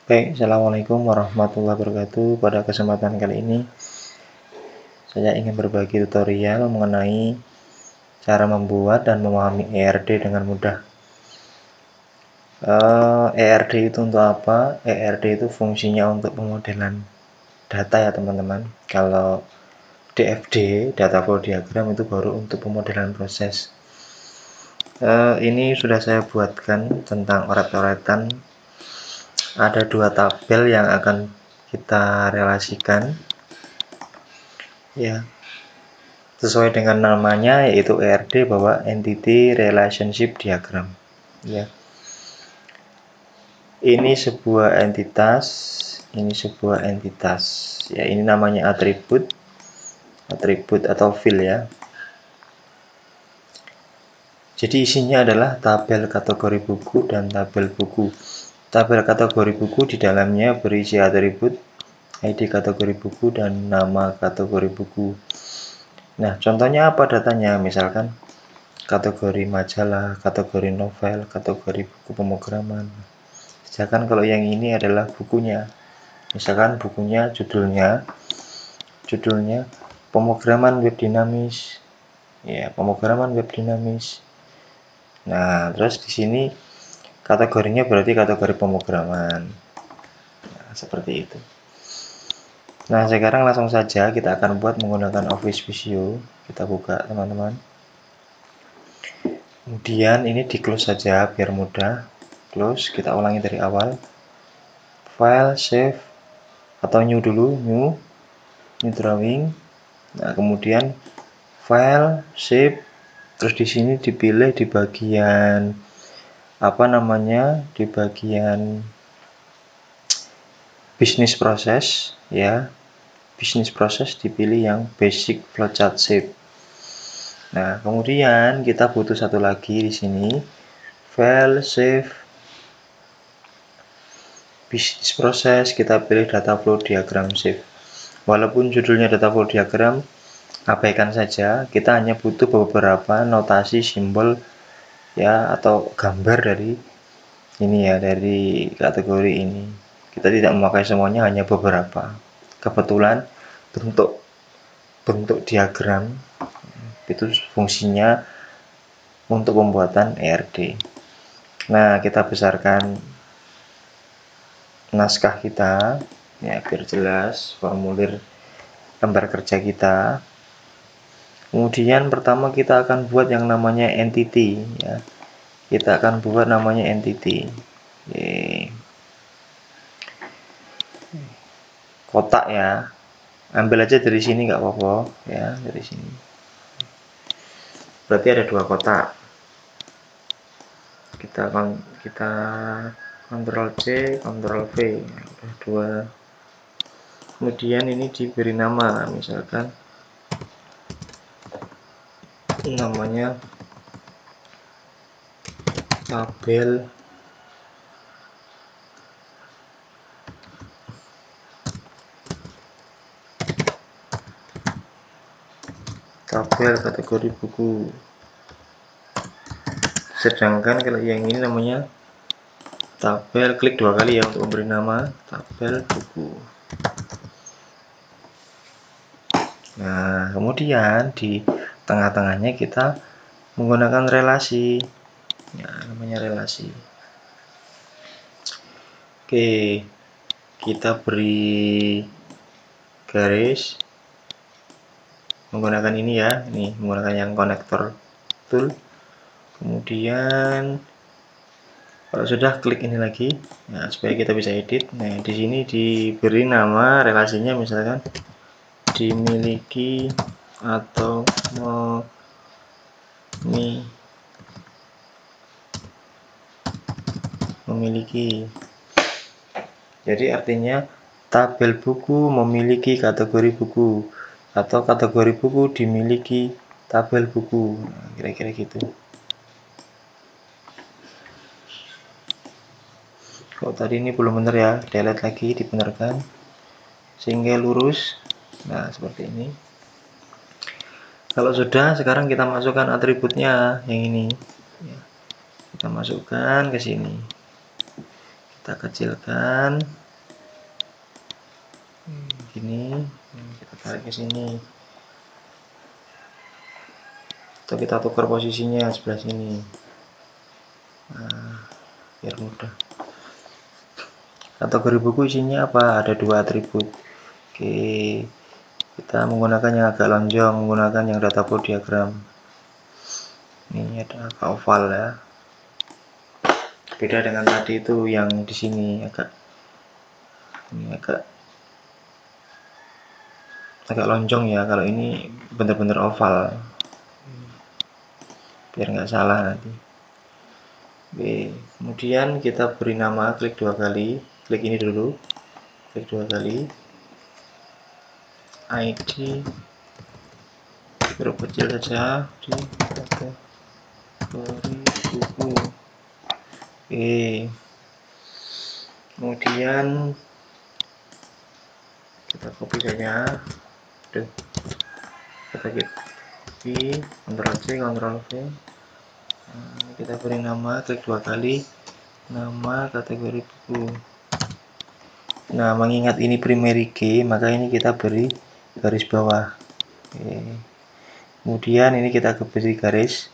Baik, assalamualaikum warahmatullahi wabarakatuh. Pada kesempatan kali ini, saya ingin berbagi tutorial mengenai cara membuat dan memahami ERD dengan mudah. ERD itu untuk apa? ERD itu fungsinya untuk pemodelan data ya teman-teman. Kalau DFD, data flow diagram, itu baru untuk pemodelan proses. Ini sudah saya buatkan tentang oret-oretan. Ada dua tabel yang akan kita relasikan. Ya, sesuai dengan namanya yaitu ERD, bahwa Entity Relationship Diagram. Ya, ini sebuah entitas, ya, ini namanya atribut atau field ya. Jadi isinya adalah tabel kategori buku dan tabel buku. Tabel kategori buku di dalamnya berisi atribut, ID kategori buku, dan nama kategori buku. Nah, contohnya apa datanya? Misalkan kategori majalah, kategori novel, kategori buku pemrograman. Sedangkan kalau yang ini adalah bukunya. Misalkan bukunya judulnya pemrograman web dinamis. Ya, pemrograman web dinamis. Nah, terus di sini kategorinya berarti kategori pemrograman. Nah, seperti itu. Nah, sekarang langsung saja kita akan buat menggunakan Office Visio. Kita buka, teman-teman. Kemudian ini di close saja biar mudah. Close, kita ulangi dari awal. File, save, atau new dulu, new drawing. Nah, kemudian file, save, terus di sini dipilih di bagian di bagian bisnis proses ya. Bisnis proses dipilih yang basic flowchart shape. Nah, kemudian kita butuh satu lagi di sini, file, save, bisnis proses, kita pilih data flow diagram shape. Walaupun judulnya data flow diagram, abaikan saja, kita hanya butuh beberapa notasi simbol ya, atau gambar dari ini ya, dari kategori ini. Kita tidak memakai semuanya, hanya beberapa. Kebetulan bentuk diagram itu fungsinya untuk pembuatan ERD. Nah, kita besarkan naskah kita ya, biar jelas formulir lembar kerja kita. Kemudian pertama kita akan buat yang namanya entity ya. Kita akan buat namanya entity. Kotak ya. Ambil aja dari sini nggak apa-apa ya, dari sini. Berarti ada dua kotak. Kita Ctrl C, Ctrl V. Udah dua. Kemudian ini diberi nama, misalkan namanya tabel kategori buku. Sedangkan kalau yang ini namanya tabel, klik dua kali ya untuk memberi nama tabel buku. Nah, kemudian di tengah-tengahnya kita menggunakan relasi. Ya, namanya relasi. Oke, kita beri garis menggunakan ini ya, ini menggunakan yang konektor tool. Kemudian kalau sudah, klik ini lagi, nah, supaya kita bisa edit. Nah, di sini diberi nama relasinya, misalkan dimiliki atau memiliki. Jadi artinya tabel buku memiliki kategori buku, atau kategori buku dimiliki tabel buku. Nah, kira-kira gitu. Kalau tadi ini belum benar ya, delete lagi, dibenarkan sehingga lurus. Nah, seperti ini. Kalau sudah, sekarang kita masukkan atributnya yang ini. Kita masukkan ke sini. kita kecilkan gini, kita tarik ke sini atau kita tukar posisinya sebelah sini. Nah, biar mudah. Kategori buku isinya apa? Ada 2 atribut. Oke, kita menggunakan yang agak lonjong, menggunakan yang data flow diagram. Ini ada agak oval ya. Beda dengan tadi itu yang di sini ini agak lonjong ya. Kalau ini benar-benar oval. Biar nggak salah nanti. Oke, kemudian kita beri nama, klik 2 kali. Klik ini dulu. Klik 2 kali. ID huruf kecil saja di kategori buku. Oke, kemudian kita copy saja. Kita copy, Ctrl C, Ctrl V. Nah, kita beri nama, klik 2 kali, nama kategori buku. Nah, mengingat ini primary key, maka ini kita beri garis bawah. Oke. Kemudian ini kita beri garis.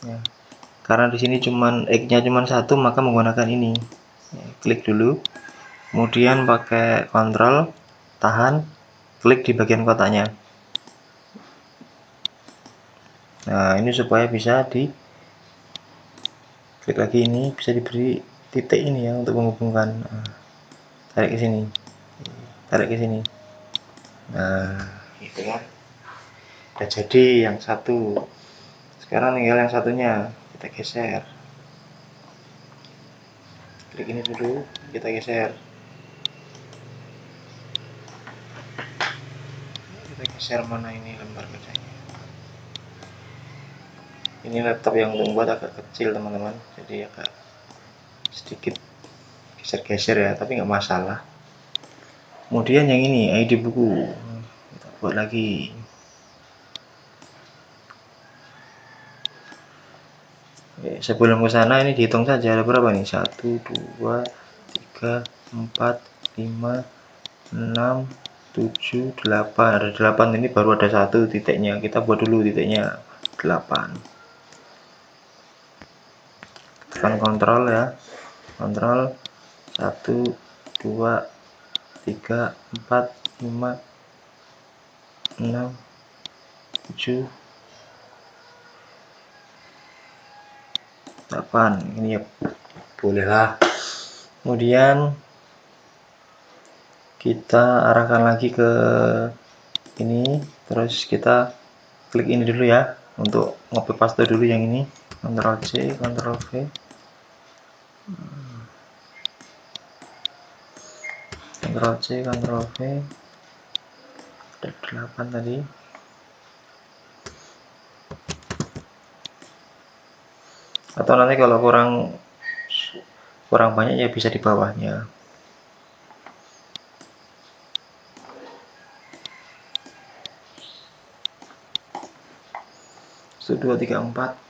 Ya. Karena di sini X-nya cuman 1, maka menggunakan ini. Ya, klik dulu. Kemudian pakai Ctrl, tahan, klik di bagian kotaknya. Nah, ini supaya bisa klik lagi, ini bisa diberi titik ini ya untuk menghubungkan. Nah, tarik ke sini. Tarik ke sini. Nah, gitu kan. Udah jadi yang satu. Sekarang tinggal yang satunya, kita geser. Klik ini dulu, kita geser. Kita geser mana ini lembar kerjanya. Ini laptop yang membuat agak kecil teman-teman, jadi agak sedikit geser-geser ya, tapi nggak masalah. Kemudian yang ini ID buku, kita buat lagi. Oke, sebelum ke sana ini dihitung saja ada berapa nih? 1, 2, 3, 4, 5, 6, 7, 8. Ada 8, ini baru ada 1 titiknya. Kita buat dulu titiknya 8. Tekan kontrol ya. Kontrol 1, 2, 3, 4, 5, 6, 7, 8. Ini ya bolehlah. Kemudian kita arahkan lagi ke ini, terus kita klik ini dulu ya untuk copy paste dulu yang ini. Ctrl C, Ctrl V. Ctrl C, Ctrl V. Ada 8 tadi. Atau nanti kalau kurang banyak ya bisa di bawahnya. 1, 2, 3, 4.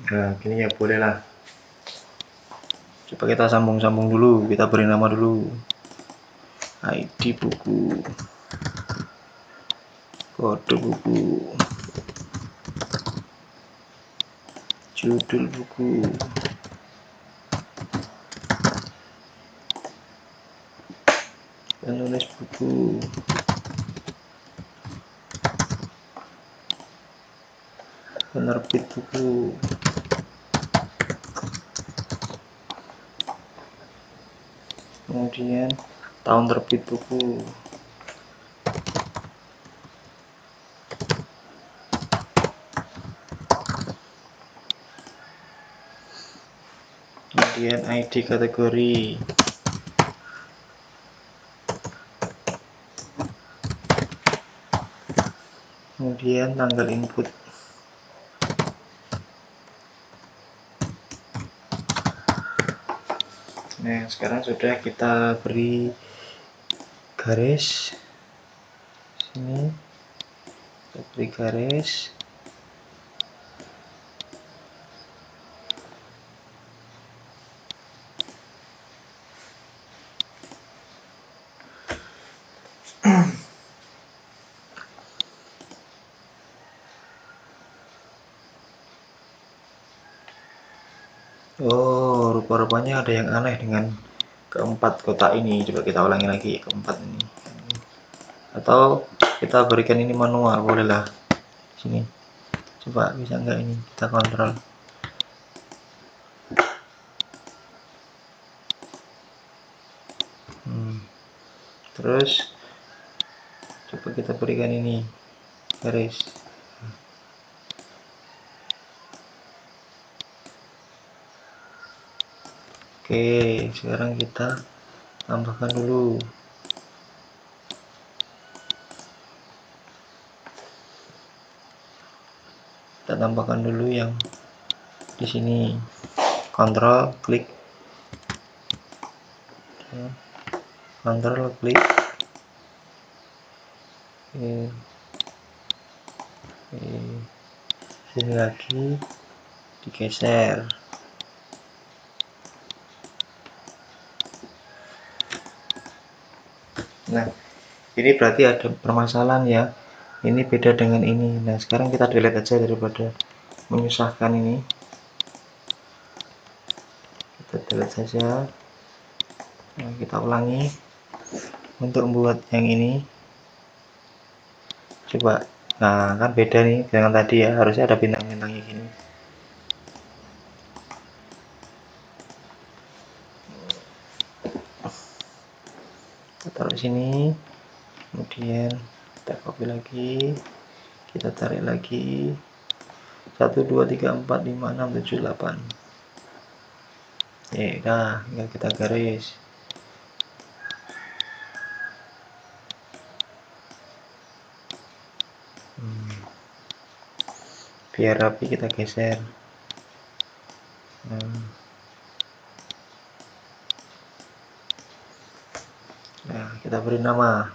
Nah, gini ya boleh lah. Coba kita sambung-sambung dulu, kita beri nama dulu. ID buku, kode buku, judul buku, penulis buku, penerbit buku, kemudian tahun terbit buku, kemudian ID kategori, kemudian tanggal input. Nah, sekarang sudah kita beri garis sini, kita beri garis. Oh, rupa-rupanya ada yang aneh dengan keempat kotak ini. Coba kita ulangi lagi keempat ini. Atau kita berikan ini manual, bolehlah. Sini. Coba bisa enggak ini? Kita kontrol. Terus coba kita berikan ini garis. Oke, sekarang kita tambahkan dulu. Kita tambahkan dulu yang di sini. Kontrol klik. Kontrol klik. Sini lagi digeser. Nah, ini berarti ada permasalahan ya. Ini beda dengan ini. Nah, sekarang kita delete aja daripada menyusahkan ini. Kita delete saja. Nah, kita ulangi untuk membuat yang ini. Coba. Nah, kan beda nih dengan tadi ya. Harusnya ada bintang-bintangnya gini. Kita taruh sini. Kemudian kita copy lagi. Kita tarik lagi. 1 2 3 4 5 6 7 8. Nah, tinggal kita garis. Biar rapi kita geser. Nah, kita beri nama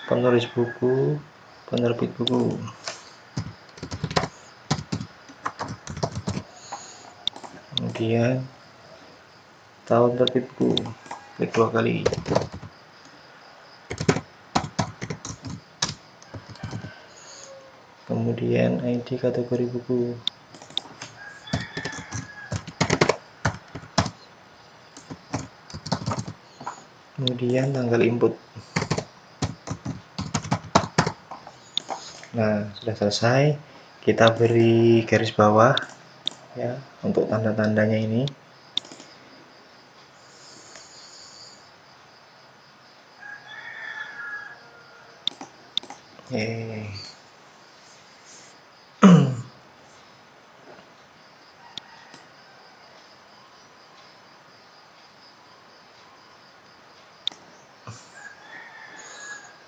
penulis buku, penerbit buku. Kemudian tahun terbit buku, klik 2 kali. Kemudian ID kategori buku. Kemudian tanggal input. Nah, sudah selesai. Kita beri garis bawah ya untuk tanda-tandanya ini.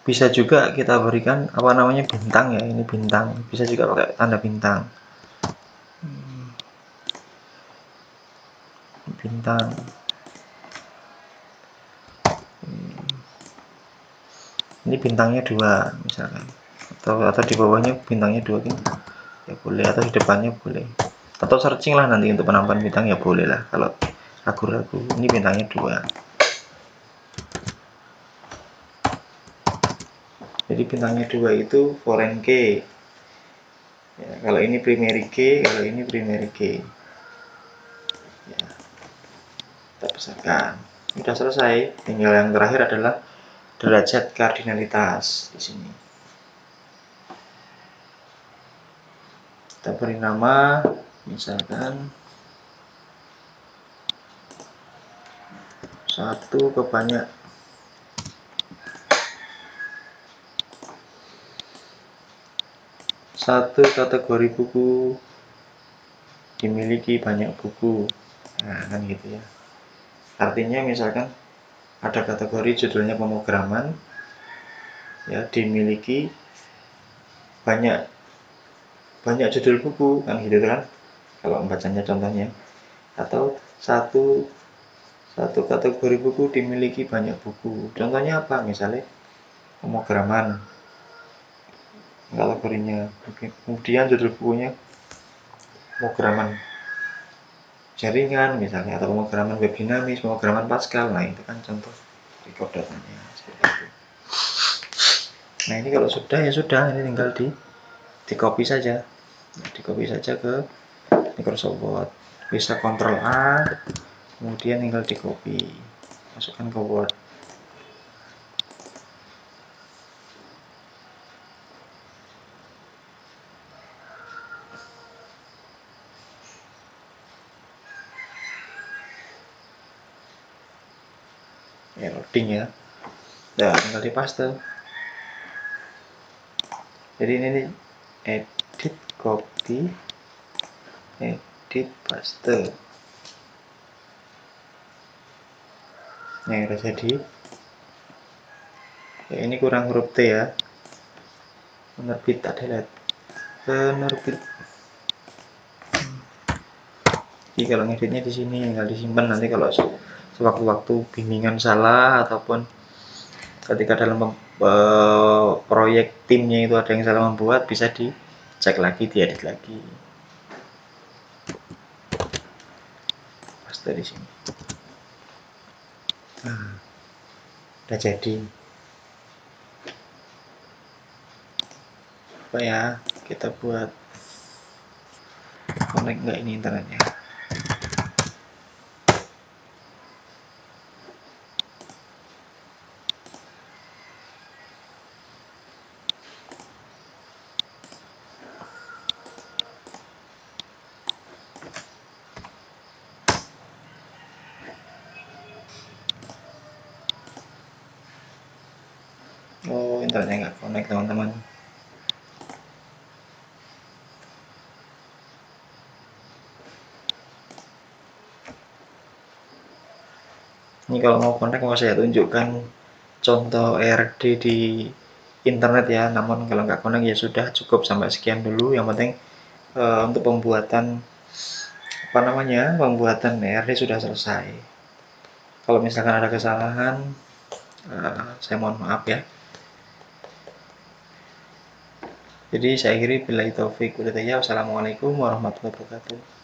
Bisa juga kita berikan apa namanya bintang ya, ini bintang. Bisa juga pakai tanda bintang. Bintang. Ini bintangnya 2 misalkan. Atau di bawahnya bintangnya 2 gitu. Ya boleh, atau di depannya boleh. Atau searching lah nanti untuk penambahan bintang ya boleh lah kalau ragu-ragu. Ini bintangnya 2. Jadi bintangnya 2 itu foreign key ya, kalau ini primary key, kalau ini primary key ya, kita besarkan. Sudah selesai, tinggal yang terakhir adalah derajat kardinalitas di sini. Kita beri nama misalkan 1 ke banyak. Satu kategori buku dimiliki banyak buku. Nah, kan gitu ya. Artinya misalkan ada kategori judulnya pemrograman ya, dimiliki banyak judul buku kan gitu kan. Kalau membacanya contohnya. Atau satu Satu kategori buku dimiliki banyak buku. Contohnya apa? Misalnya pemrograman kategorinya. Kemudian judul bukunya pemrograman jaringan misalnya, atau pemrograman web dinamis, pemrograman Pascal. Nah, itu kan contoh record datanya seperti itu. Nah, ini kalau sudah ya sudah, ini tinggal di copy saja. Di copy saja ke Microsoft Word. Bisa Ctrl A, kemudian tinggal di copy, masukkan ke Word. Ya, loading ya. Nah, tinggal di paste. Jadi ini nih, edit copy, edit paste. Nah, udah jadi. Ya, ini kurang huruf T ya. Penerbit tak delete. Penerbit. Jadi kalau ngeditnya di sini tinggal disimpan, nanti kalau sewaktu-waktu bimbingan salah ataupun ketika dalam proyek timnya itu ada yang salah membuat, bisa dicek lagi, diedit lagi. Paste di sini. Nah, udah jadi. Apa ya? Kita buat connect nggak ini internetnya? Oh, internetnya nggak connect teman-teman. Ini kalau mau connect mau saya tunjukkan contoh ERD di internet ya, namun kalau nggak connect ya sudah, cukup sampai sekian dulu. Yang penting untuk pembuatan pembuatan ERD sudah selesai. Kalau misalkan ada kesalahan, saya mohon maaf ya. Jadi saya akhiri, billahi taufik walhidayah. Wassalamualaikum warahmatullahi wabarakatuh.